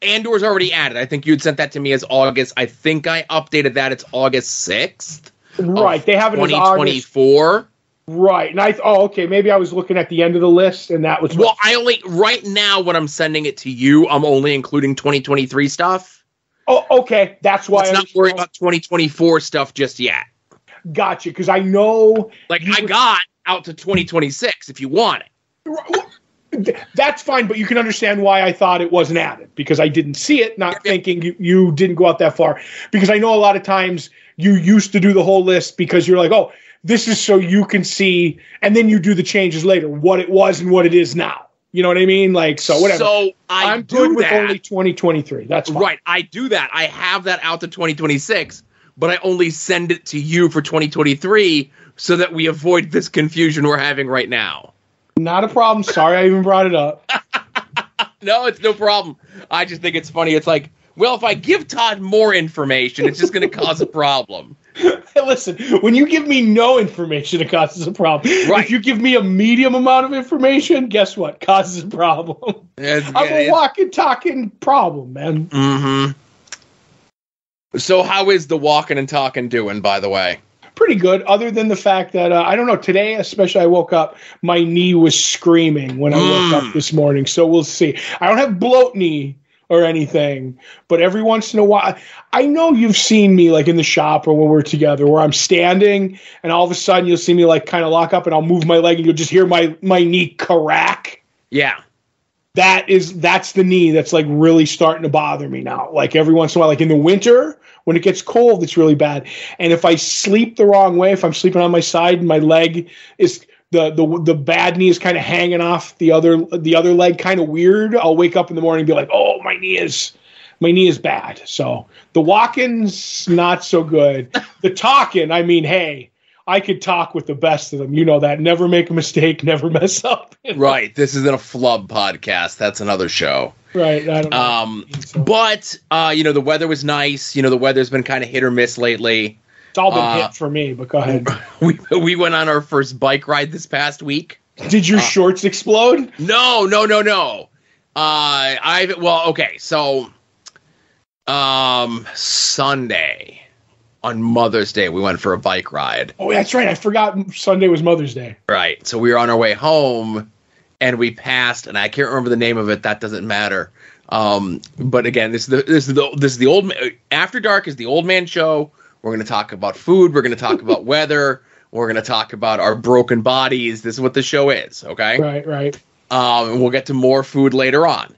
Andor's already added. I think you'd sent that to me as August. I think I updated that. It's August 6th. Right. They have it as 2024. Right. And okay. Maybe I was looking at the end of the list and that was. Well, right now when I'm sending it to you, I'm only including 2023 stuff. Oh, okay. That's why I'm not worried about 2024 stuff just yet. Gotcha. Because I know. I got out to 2026 if you want it. That's fine, but you can understand why I thought it wasn't added, because I didn't see it, not thinking you didn't go out that far. Because I know a lot of times you used to do the whole list because you're like, oh, this is so you can see, and then you do the changes later, what it was and what it is now. You know what I mean? So whatever. So I'm good with only 2023. That's fine. Right. I do that. I have that out to 2026, but I only send it to you for 2023 so that we avoid this confusion we're having right now. Not a problem. Sorry I even brought it up. No, it's no problem. I just think it's funny. It's like, well, if I give Todd more information, it's just going to cause a problem. Listen, when you give me no information, it causes a problem. Right. If you give me a medium amount of information, guess what? Causes a problem. I'm a walking, talking problem, man. Mm-hmm. So how is the walking and talking doing, by the way? Pretty good, other than the fact that, I don't know, today especially I woke up, my knee was screaming when I woke up this morning, so we'll see. I don't have bloat knee or anything, but every once in a while, I know you've seen me like in the shop or when we're together where I'm standing and all of a sudden you'll see me like kind of lock up and I'll move my leg and you'll just hear my knee crack. Yeah. That's the knee that's like really starting to bother me now. Like every once in a while, like in the winter, when it gets cold, it's really bad. And if I sleep the wrong way, if I'm sleeping on my side and my leg is the bad knee is kind of hanging off the other leg, kind of weird, I'll wake up in the morning and be like, oh, my knee is bad. So the walking's not so good. The talking, I mean, hey, I could talk with the best of them. You know that. Never make a mistake, never mess up. Right. This isn't a flub podcast. That's another show. Right. I don't know. But, the weather was nice. The weather's been kind of hit or miss lately. It's all been hit for me, but go ahead. We went on our first bike ride this past week. Did your shorts explode? No. So, Sunday on Mother's Day, we went for a bike ride. Oh, that's right. I forgot Sunday was Mother's Day. Right. So we were on our way home, and we passed, and I can't remember the name of it. That doesn't matter. But again, this is the old After Dark is the old man show. We're going to talk about food. We're going to talk about weather. We're going to talk about our broken bodies. This is what the show is. Okay. Right. And we'll get to more food later on.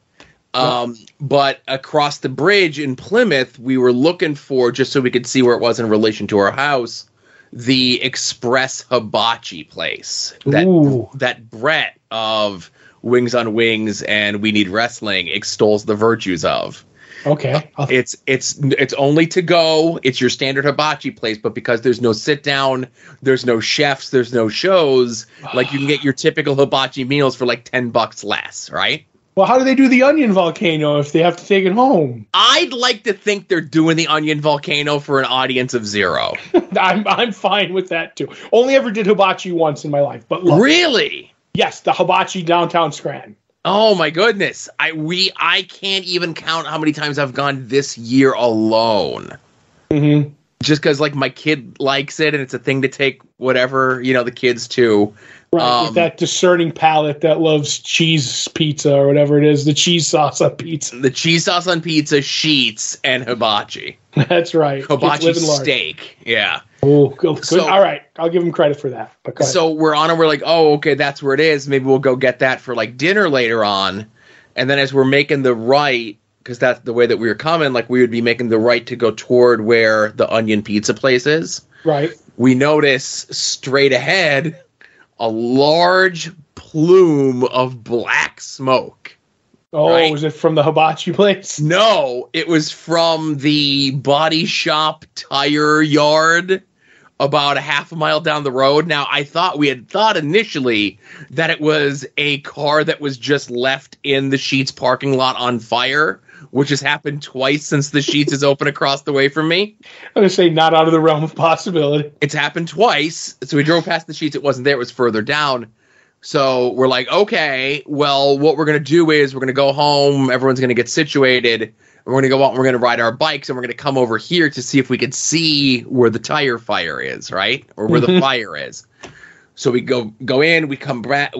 But across the bridge in Plymouth, we were looking for, just so we could see where it was in relation to our house, the Express Hibachi place that Brett of Wings on Wings and We Need Wrestling extols the virtues of. Okay. It's only to go. It's your standard hibachi place, but because there's no sit down, there's no chefs, there's no shows, like you can get your typical hibachi meals for like $10 less, right? Well, how do they do the onion volcano if they have to take it home? I'd like to think they're doing the onion volcano for an audience of 0. I'm fine with that too. Only ever did hibachi once in my life, but look, really? Yes, the hibachi downtown Scranton. Oh my goodness. I can't even count how many times I've gone this year alone. Mm-hmm. Just because like my kid likes it and it's a thing to take whatever, the kids too. Right, with that discerning palate that loves cheese pizza or whatever it is, the cheese sauce on pizza. The cheese sauce on pizza, sheets, and hibachi. That's right. Hibachi steak. Yeah. Oh, good. So, all right. I'll give him credit for that. So we're on and we're like, oh, okay, that's where it is. Maybe we'll go get that for like dinner later on. And then as we're making the right, because that's the way that we were coming, like we would be making the right to go toward where the onion pizza place is. Right. We notice straight ahead a large plume of black smoke. Oh, right? Was it from the hibachi place? No, it was from the body shop tire yard about a half a mile down the road. Now, we had thought initially that it was a car that was just left in the Sheetz parking lot on fire, which has happened twice since the Sheetz is open across the way from me. I'm going to say not out of the realm of possibility. It's happened twice. So we drove past the Sheetz. It wasn't there. It was further down. So we're like, okay, well, what we're going to do is we're going to go home. Everyone's going to get situated. And we're going to go out and we're going to ride our bikes and we're going to come over here to see if we could see where the tire fire is, right? Or where the fire is. So we go in, we come back,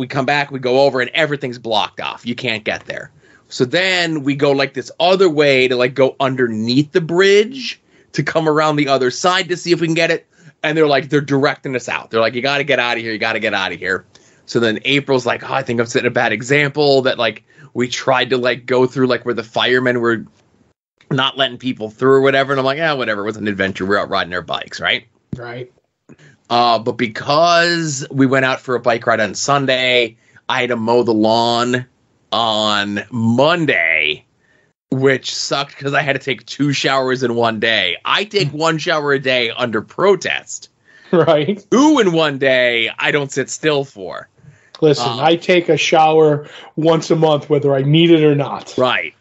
we go over, and everything's blocked off. You can't get there. So then we go like this other way to like go underneath the bridge to come around the other side to see if we can get it. And they're directing us out. They're like, you got to get out of here. You got to get out of here. So then April's like, oh, I think I'm setting a bad example that like we tried to like go through like where the firemen were not letting people through or whatever. And I'm like, whatever. It was an adventure. We're out riding our bikes, right? Right. But because we went out for a bike ride on Sunday, I had to mow the lawn on Monday, which sucked because I had to take 2 showers in one day. I take 1 shower a day under protest. Right. 2 in one day, I don't sit still for. Listen, I take a shower once a month, whether I need it or not. Right.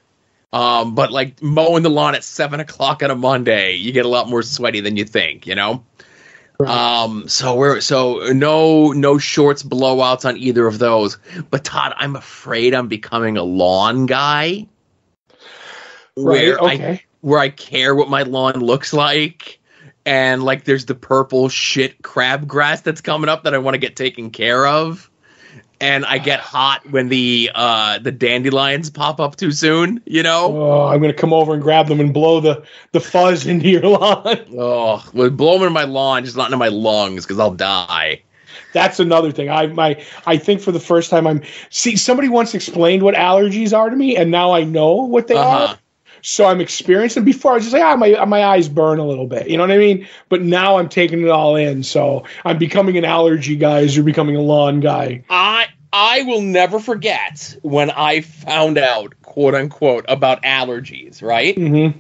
But like mowing the lawn at 7 o'clock on a Monday, you get a lot more sweaty than you think, you know? Right. So no shorts blowouts on either of those. But Todd, I'm afraid I'm becoming a lawn guy. Right. Where I care what my lawn looks like. And like there's the purple shit crabgrass that's coming up that I want to get taken care of. And I get hot when the dandelions pop up too soon, you know? Oh, I'm going to come over and grab them and blow the fuzz into your lawn. Oh, well, blow them in my lawn, just not into my lungs, because I'll die. That's another thing. I think for the first time somebody once explained what allergies are to me, and now I know what they are. So I'm experiencing. Before I was just like, my eyes burn a little bit. You know what I mean? But now I'm taking it all in. So I'm becoming an allergy guy as you're becoming a lawn guy. I will never forget when I found out, quote unquote, about allergies, right? Mm-hmm.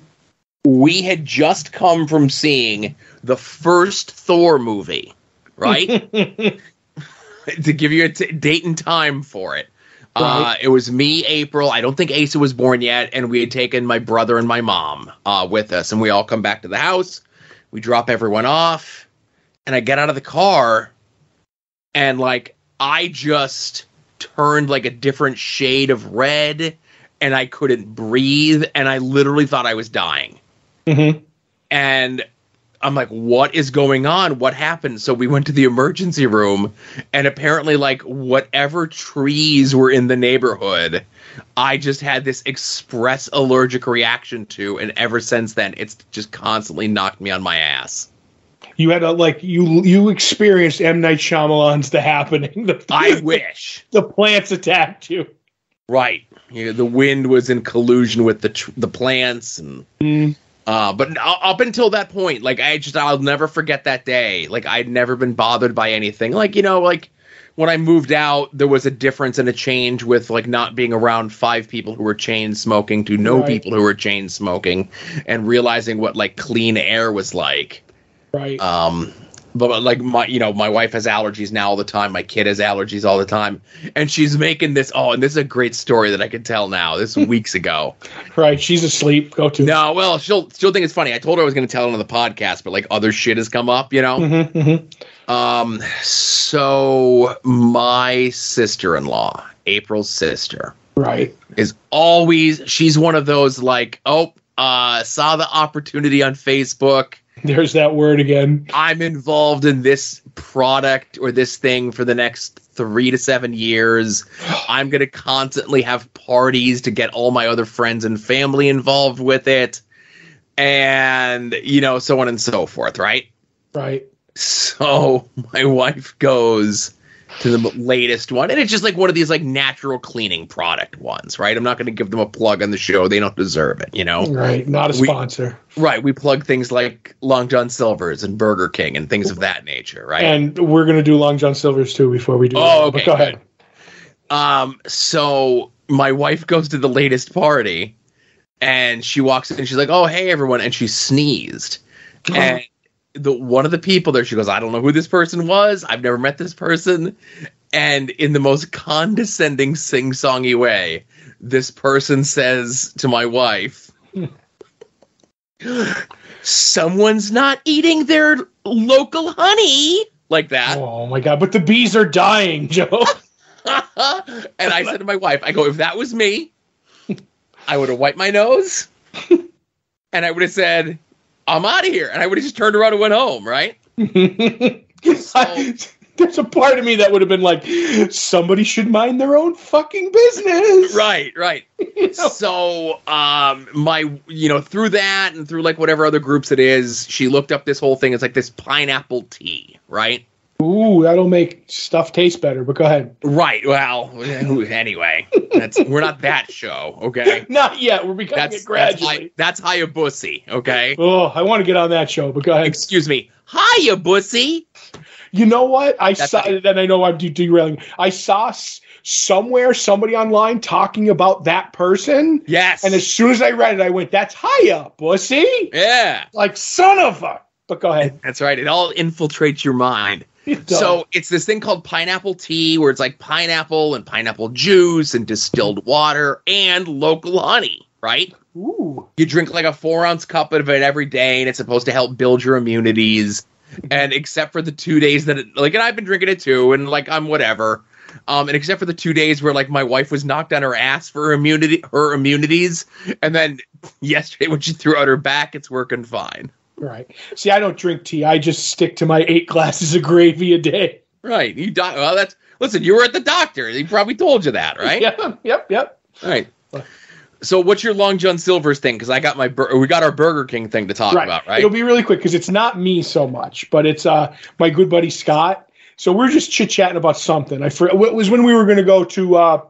We had just come from seeing the first Thor movie, right? To give you a date and time for it. Right. It was me, April. I don't think Asa was born yet, and we had taken my brother and my mom with us, and we all come back to the house. We drop everyone off, and I get out of the car, and like I just turned like a different shade of red, and I couldn't breathe, and I literally thought I was dying. Mm-hmm. And I'm like, what is going on? What happened? So we went to the emergency room, and apparently, like, whatever trees were in the neighborhood, I just had this express allergic reaction to, and ever since then, it's just constantly knocked me on my ass. You had you experienced M. Night Shyamalan's The Happening. I wish. The plants attacked you. Right. You know, the wind was in collusion with the plants, and... But up until that point, like I'll never forget that day. Like I'd never been bothered by anything. Like, you know, like when I moved out, there was a difference and a change with like not being around 5 people who were chain smoking to no people who were chain smoking, and realizing what like clean air was like. Right. But like my wife has allergies now all the time. My kid has allergies all the time, and she's making this. Oh, and this is a great story that I can tell now. This was weeks ago. Right. She's asleep. Go to. No, well, she'll think it's funny. I told her I was going to tell it on the podcast, but like other shit has come up, you know. Mm-hmm, mm-hmm. So my sister-in-law, April's sister, right, she's one of those like, saw the opportunity on Facebook. There's that word again. I'm involved in this product or this thing for the next 3 to 7 years. I'm going to constantly have parties to get all my other friends and family involved with it. And, you know, so on and so forth, right? Right. So my wife goes to the latest one, and it's just like one of these like natural cleaning product ones, right? I'm not going to give them a plug on the show. They don't deserve it, you know? Right. Not a sponsor. We plug things like Long John Silver's and Burger King and things of that nature, right? And we're going to do Long John Silver's too before we do that. Okay. But go ahead. So my wife goes to the latest party, and she walks in and she's like, oh, hey, everyone. And she sneezed. And one of the people there, she goes, I don't know who this person was. I've never met this person. And in the most condescending, sing-songy way, this person says to my wife, someone's not eating their local honey. Like that. Oh, my God. But the bees are dying, Joe. And I said to my wife, I go, if that was me, I would have wiped my nose and I would have said, I'm out of here. And I would have just turned around and went home, right? So, there's a part of me that would have been like, somebody should mind their own fucking business. Right. You know? So, through that and through like whatever other groups it is, she looked up this whole thing. It's like this pineapple tea, right? Ooh, that'll make stuff taste better, but go ahead. Right. Well, anyway, we're not that show, okay? Not yet. We're becoming it gradually. That's Hayabusa, okay? Oh, I want to get on that show, but go ahead. Excuse me. Hayabusa? You know what? I know I'm derailing. I saw somewhere somebody online talking about that person. Yes. And as soon as I read it, I went, that's Hayabusa? Yeah. Like, son of a... But go ahead. That's right. It all infiltrates your mind. So it's this thing called pineapple tea where it's like pineapple and pineapple juice and distilled water and local honey, right? Ooh. You drink like a 4-ounce cup of it every day and it's supposed to help build your immunities. And except for the 2 days that and I've been drinking it too and like I'm whatever. And except for the 2 days where like my wife was knocked on her ass for her immunities. And then yesterday when she threw out her back, it's working fine. Right. See, I don't drink tea. I just stick to my 8 glasses of gravy a day. Right. Listen, you were at the doctor. He probably told you that, right? Yep. All right. So what's your Long John Silver's thing? Because we got our Burger King thing to talk about, right? It'll be really quick because it's not me so much, but it's my good buddy Scott. So we're just chit-chatting about something. It was when we were going to go to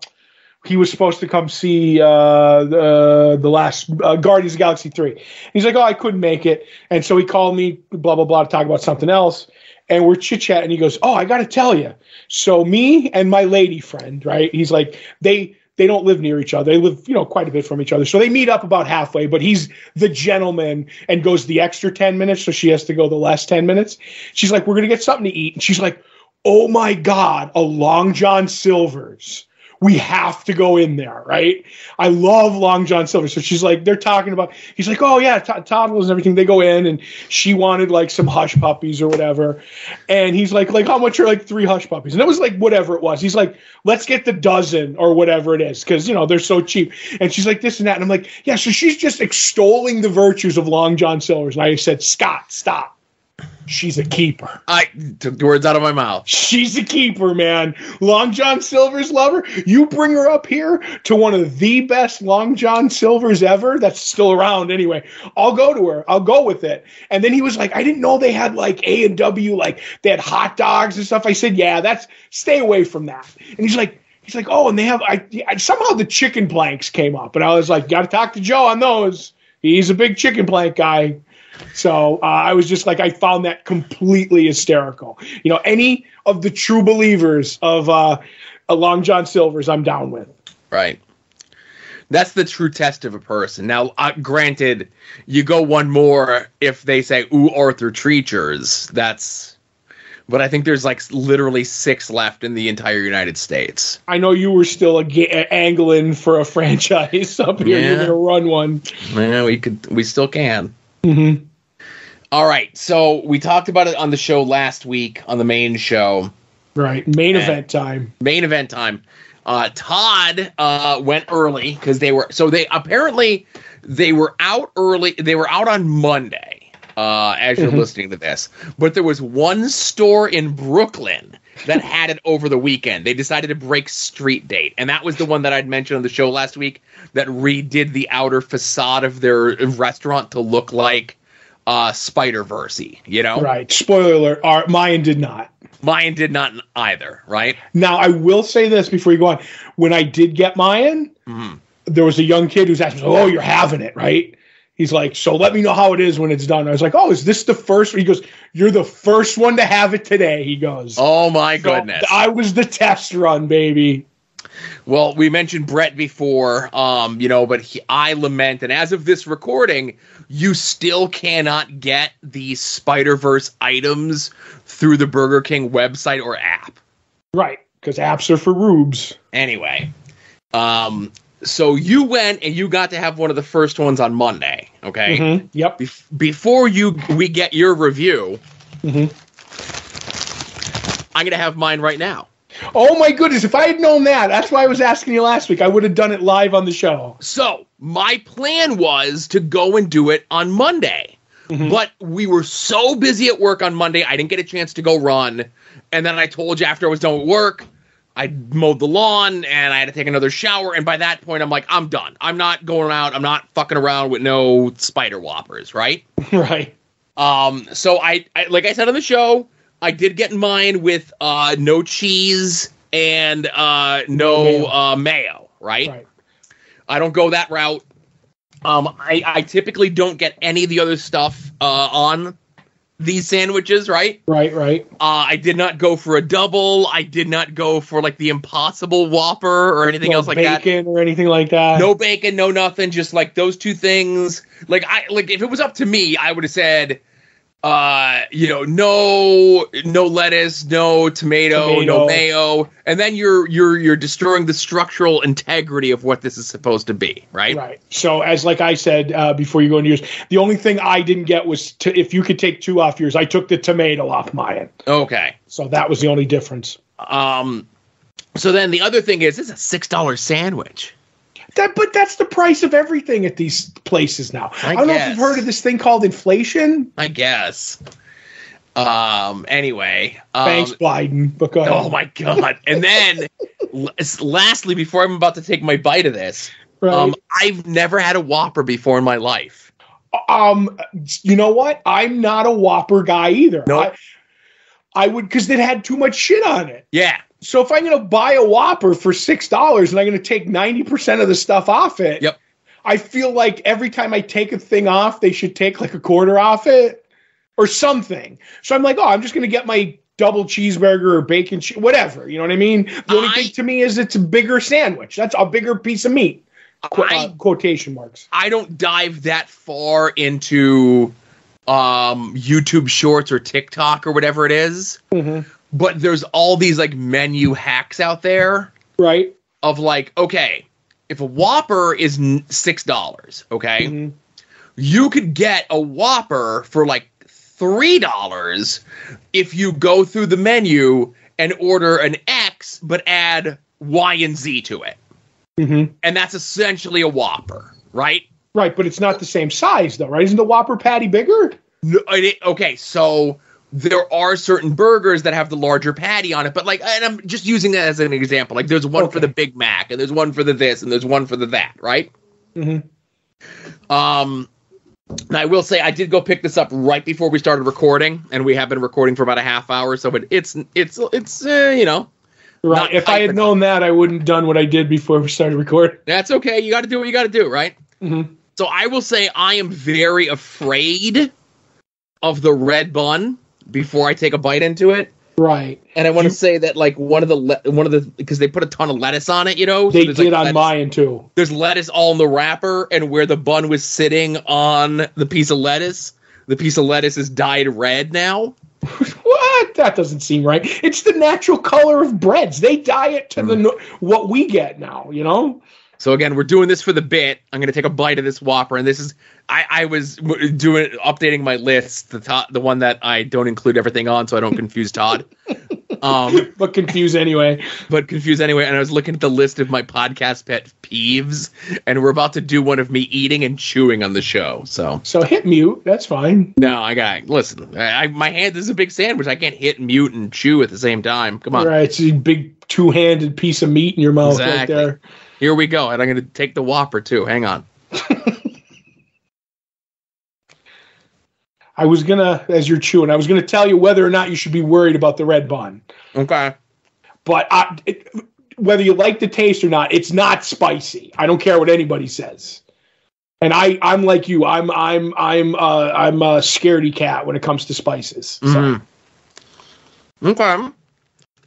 he was supposed to come see the last Guardians of the Galaxy 3. He's like, oh, I couldn't make it. And so he called me, blah, blah, blah, to talk about something else. And we're chit-chatting. He goes, oh, I got to tell you. So me and my lady friend, right, he's like, they don't live near each other. They live, quite a bit from each other. So they meet up about halfway, but he's the gentleman and goes the extra 10 minutes. So she has to go the last 10 minutes. She's like, we're going to get something to eat. And she's like, oh, my God, a Long John Silver's. We have to go in there, right? I love Long John Silver. So she's like, they're talking about, he's like, oh yeah, toddlers and everything. They go in and she wanted like some hush puppies or whatever. And he's like how much are like 3 hush puppies? And it was like whatever it was. He's like, let's get the dozen or whatever it is. Cause they're so cheap. And she's like this and that. And I'm like, yeah. So she's just extolling the virtues of Long John Silver's. And I said, Scott, stop. She's a keeper. I took the words out of my mouth. She's a keeper, man. Long John Silver's lover. You bring her up here to one of the best Long John Silver's ever. That's still around anyway. I'll go to her. I'll go with it. And then he was like, I didn't know they had like A&W, like they had hot dogs and stuff. I said, yeah, stay away from that. And he's like, oh, and they have, somehow the chicken planks came up. And I was like, got to talk to Joe on those. He's a big chicken plank guy. So I was just like, I found that completely hysterical. Any of the true believers of Long John Silver's, I'm down with. Right. That's the true test of a person. Now, granted, you go one more if they say, ooh, Arthur Treachers. But I think there's like literally 6 left in the entire United States. I know you were still angling for a franchise up here. Yeah. You're going to run one. Yeah, we still can. Mm-hmm. All right, so we talked about it on the show last week on the main show. Right, main event time. Todd went early because they were out early. They were out on Monday as you're listening to this, but there was one store in Brooklyn that had it over the weekend. They decided to break street date, and that was the one that I'd mentioned on the show last week that redid the outer facade of their restaurant to look like Spider-Verse-y, Right. Spoiler alert, mine did not. Mine did not either, right? Now, I will say this before you go on. When I did get mine, there was a young kid who's asking, oh, you're having it, right? He's like, so let me know how it is when it's done. I was like, oh, is this the first? He goes, you're the first one to have it today. He goes, oh, my goodness. I was the test run, baby. Well, we mentioned Brett before, but I lament, and as of this recording, you still cannot get the Spider-Verse items through the Burger King website or app. Right, because apps are for rubes. Anyway, so you went and you got to have one of the first ones on Monday, okay? Mm-hmm. Yep. Before we get your review, I'm going to have mine right now. Oh my goodness! If I had known that, that's why I was asking you last week. I would have done it live on the show. So my plan was to go and do it on Monday, but we were so busy at work on Monday, I didn't get a chance to go run. And then I told you after I was done with work, I mowed the lawn and I had to take another shower. And by that point, I'm like, I'm done. I'm not going out. I'm not fucking around with no spider whoppers, right? Right. So I like I said on the show, I did get mine with no cheese and no mayo, right? I don't go that route. I typically don't get any of the other stuff on these sandwiches, right? Right. I did not go for a double. I did not go for like the Impossible Whopper or anything else like that. Bacon or anything like that. No bacon, no nothing. Just like those two things. Like if it was up to me, I would have said, no lettuce, no tomato, no mayo, and then you're destroying the structural integrity of what this is supposed to be, right? Right. So as like I said before you go into yours, the only thing I didn't get was if you could take 2 off yours, I took the tomato off mine. Okay. So that was the only difference. So then the other thing is, it's a $6 sandwich. But that's the price of everything at these places now. I don't know if you've heard of this thing called inflation. I guess. Anyway. Thanks, Biden. Oh, my God. And then, lastly, before I'm about to take my bite of this, I've never had a Whopper before in my life. You know what? I'm not a Whopper guy either. Nope. I would, because it had too much shit on it. Yeah. So if I'm going to buy a Whopper for $6 and I'm going to take 90% of the stuff off it, yep. I feel like every time I take a thing off, they should take like a quarter off it or something. So I'm like, I'm just going to get my double cheeseburger or bacon, whatever. You know what I mean? The only thing to me is it's a bigger sandwich. That's a bigger piece of meat. Quotation marks. I don't dive that far into YouTube Shorts or TikTok or whatever it is. Mm-hmm. But there's all these like menu hacks out there, right? Of like, okay, if a Whopper is $6, okay, you could get a Whopper for like $3 if you go through the menu and order an X, but add Y and Z to it, and that's essentially a Whopper, right? Right, but it's not the same size though, right? Isn't the Whopper patty bigger? No, okay, so. There are certain burgers that have the larger patty on it, but like, and I'm just using that as an example. Like, there's one for the Big Mac, and there's one for the this, and there's one for the that, right? And I will say, I did go pick this up right before we started recording, and we have been recording for about a half hour, so it's right. If I had known that, I wouldn't have done what I did before we started recording. That's okay. You got to do what you got to do, right? So I will say, I am very afraid of the red bun before I take a bite into it. Right. And I want to say that like one of the because they put a ton of lettuce on it, so they did on mine too. There's lettuce all in the wrapper, and where the bun was sitting on the piece of lettuce is dyed red now. What? That doesn't seem right. It's the natural color of breads. They dye it to what we get now, So again, we're doing this for the bit. I'm going to take a bite of this Whopper, and this is I was updating my list, the one that I don't include everything on, so I don't confuse Todd. But confuse anyway. And I was looking at the list of my podcast pet peeves, and we're about to do one of me eating and chewing on the show. So hit mute. That's fine. No, listen. My hand is a big sandwich. I can't hit mute and chew at the same time. Come on. Right, it's a big 2-handed piece of meat in your mouth right there. Here we go, and I'm going to take the Whopper, too. Hang on. I was going to, as you're chewing, I was going to tell you whether or not you should be worried about the red bun. Okay. But whether you like the taste or not, it's not spicy. I don't care what anybody says. And I'm like you. I'm a scaredy cat when it comes to spices. So. Okay.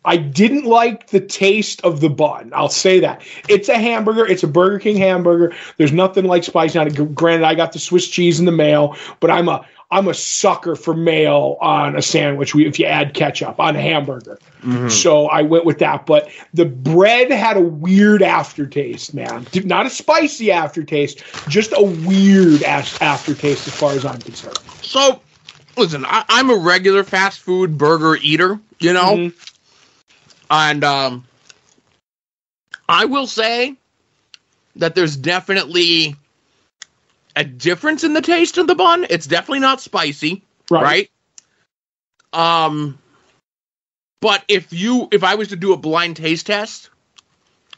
I didn't like the taste of the bun. I'll say that. It's a hamburger. It's a Burger King hamburger. There's nothing like spicy on it. Granted, I got the Swiss cheese and the mayo, but I'm a sucker for mayo on a sandwich if you add ketchup on a hamburger. So I went with that. But the bread had a weird aftertaste, man. Not a spicy aftertaste, just a weird aftertaste as far as I'm concerned. So, listen, I'm a regular fast food burger eater, And I will say that there's definitely a difference in the taste of the bun. It's definitely not spicy, right? But if I was to do a blind taste test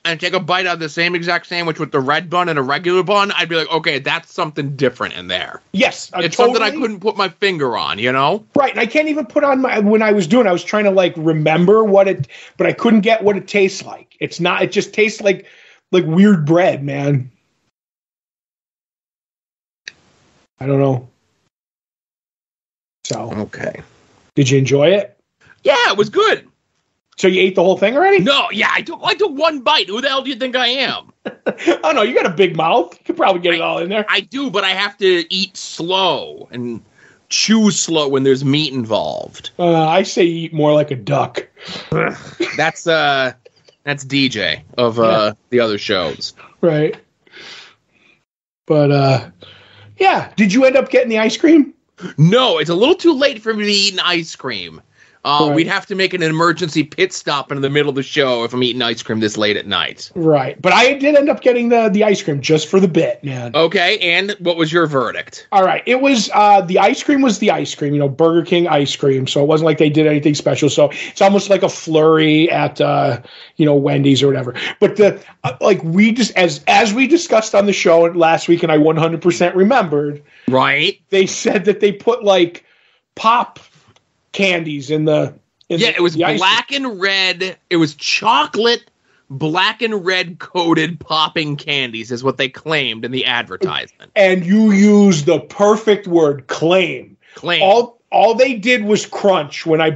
and take a bite out of the same exact sandwich with the red bun and a regular bun, I'd be like, okay, that's something different in there. Yes. It's something I couldn't put my finger on, you know? Right. And I can't even put on when I was trying to like remember but I couldn't get what it tastes like. It just tastes like weird bread, man. I don't know. So. Okay. Did you enjoy it? Yeah, it was good. So you ate the whole thing already? No, yeah, I took one bite. Who the hell do you think I am? Oh, no, you got a big mouth. You could probably get it all in there. I do, but I have to eat slow and chew slow when there's meat involved. I say you eat more like a duck. That's DJ of the other shows. Right. But, yeah. Did you end up getting the ice cream? No, it's a little too late for me to eat an ice cream. Right. We'd have to make an emergency pit stop in the middle of the show if I'm eating ice cream this late at night. Right. But I did end up getting the ice cream just for the bit, man. Okay, and what was your verdict? All right. It was the ice cream was the ice cream, Burger King ice cream. So it wasn't like they did anything special. So it's almost like a flurry at Wendy's or whatever. But we just as we discussed on the show last week, and I 100% remembered. Right. They said that they put like pop candies it was black and red. It was chocolate, black and red coated popping candies is what they claimed in the advertisement. And you used the perfect word, claim. All they did was crunch when I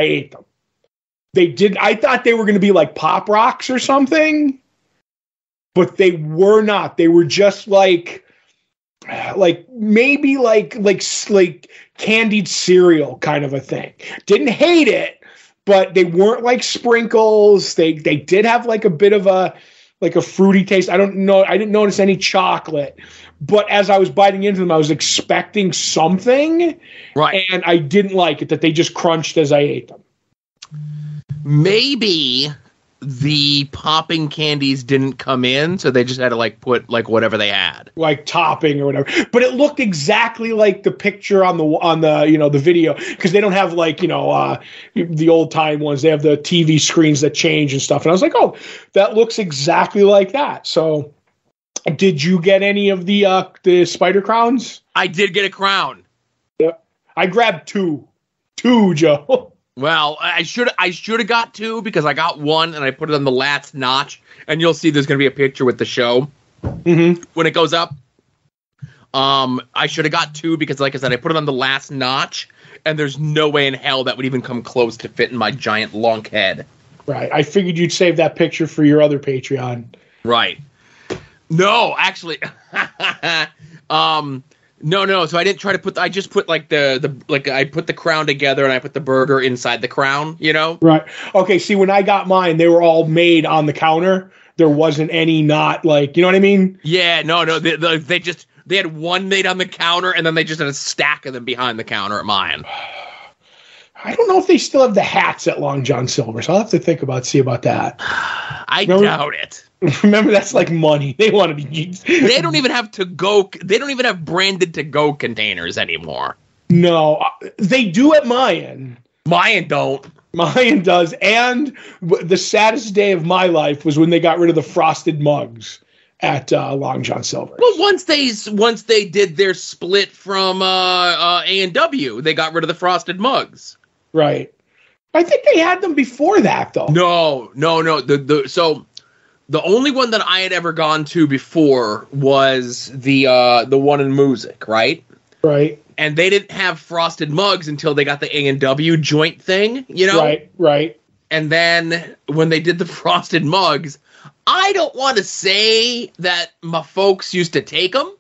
ate them. I thought they were going to be like Pop Rocks or something, but they were not. They were just like maybe like candied cereal kind of a thing. Didn't hate it, but they weren't like sprinkles. They did have like a bit of a fruity taste. I don't know. I didn't notice any chocolate, but as I was biting into them, I was expecting something, right? And I didn't like it that they just crunched as I ate them. Maybe the popping candies didn't come in, so they just had to put whatever they had, like topping or whatever. But it looked exactly like the picture on the the video, because they don't have the old time ones. They have the TV screens that change and stuff. And I was like, oh, that looks exactly like that. So, did you get any of the spider crowns? I did get a crown. Yeah, I grabbed two, Joe. Well, I should have got two, because I got one and I put it on the last notch, and you'll see there's going to be a picture with the show when it goes up. I should have got two because, like I said, I put it on the last notch, and there's no way in hell that would even come close to fitting my giant long head. Right. I figured you'd save that picture for your other Patreon. Right. No, actually. No. So I didn't try to put. I just put I put the crown together and I put the burger inside the crown. Right. Okay. See, when I got mine, they were all made on the counter. There wasn't any not you know what I mean? Yeah. No. They had one made on the counter, and then they just had a stack of them behind the counter at mine. I don't know if they still have the hats at Long John Silver's. I'll have to see about that. I doubt it. Remember, that's like money. They want to be. They don't even have to-go. They don't even have branded to-go containers anymore. No, they do at Mayan. Mayan don't. Mayan does. And the saddest day of my life was when they got rid of the frosted mugs at Long John Silver's. Well, once they did their split from A&W, they got rid of the frosted mugs. Right. I think they had them before that, though. No. So the only one that I had ever gone to before was the one in Music, right? Right. And they didn't have frosted mugs until they got the A&W joint thing, Right. And then when they did the frosted mugs, I don't want to say that my folks used to take them.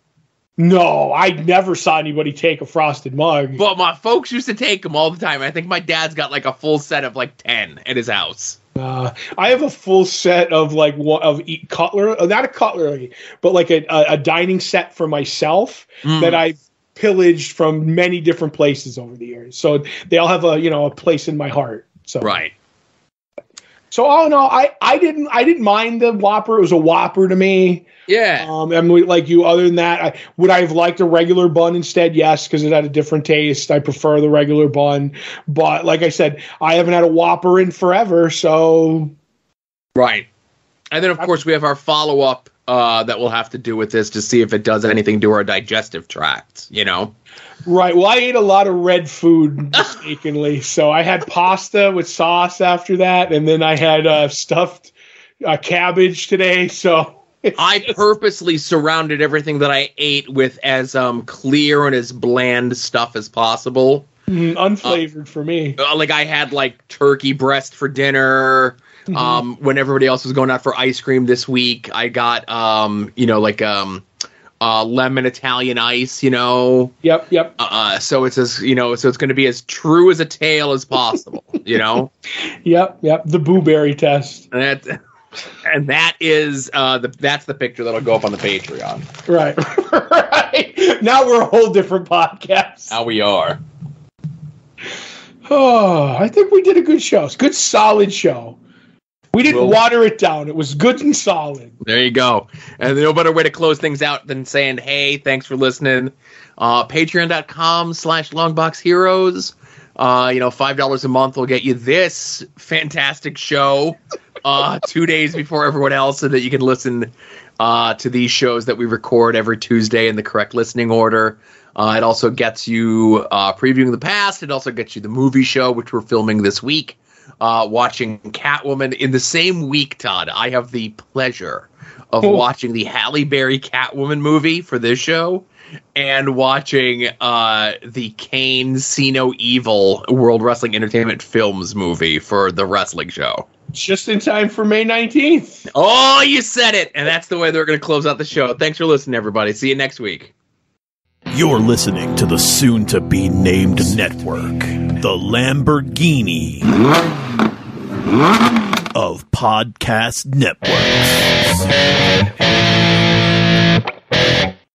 No, I never saw anybody take a frosted mug. But my folks used to take them all the time. I think my dad's got a full set of 10 at his house. I have a full set of cutlery, not a cutlery, but a dining set for myself that I've pillaged from many different places over the years. So they all have a place in my heart. So right. So all in all, I didn't mind the Whopper. It was a Whopper to me. Yeah. Like you, other than that, would I have liked a regular bun instead? Yes, because it had a different taste. I prefer the regular bun. But like I said, I haven't had a Whopper in forever, so. Right. And then, of course, we have our follow-up that we'll have to do with this to see if it does anything to our digestive tract, you know? Right. Well, I ate a lot of red food mistakenly. So I had pasta with sauce after that, and then I had stuffed cabbage today, so... I purposely surrounded everything that I ate with as clear and as bland stuff as possible. Unflavored for me. Like I had like turkey breast for dinner. When everybody else was going out for ice cream this week, I got lemon Italian ice. Yep. So it's as so it's going to be as true as a tale as possible. Yep. The blueberry test. And that is that's the picture that'll go up on the Patreon. Right. Right. Now we're a whole different podcast. Now we are. Oh, I think we did a good show. It's a good, solid show. We didn't water it down. It was good and solid. There you go. And no better way to close things out than saying, hey, thanks for listening. Patreon.com/longboxheroes. $5 a month will get you this fantastic show 2 days before everyone else so that you can listen to these shows that we record every Tuesday in the correct listening order. It also gets you previewing the past. It also gets you the movie show, which we're filming this week, watching Catwoman. In the same week, Todd, I have the pleasure of watching the Halle Berry Catwoman movie for this show and watching the Kane See No Evil World Wrestling Entertainment Films movie for the wrestling show. Just in time for May 19th. Oh, you said it. And that's the way they're going to close out the show. Thanks for listening, everybody. See you next week. You're listening to the soon-to-be-named network, the Lamborghini of podcast networks.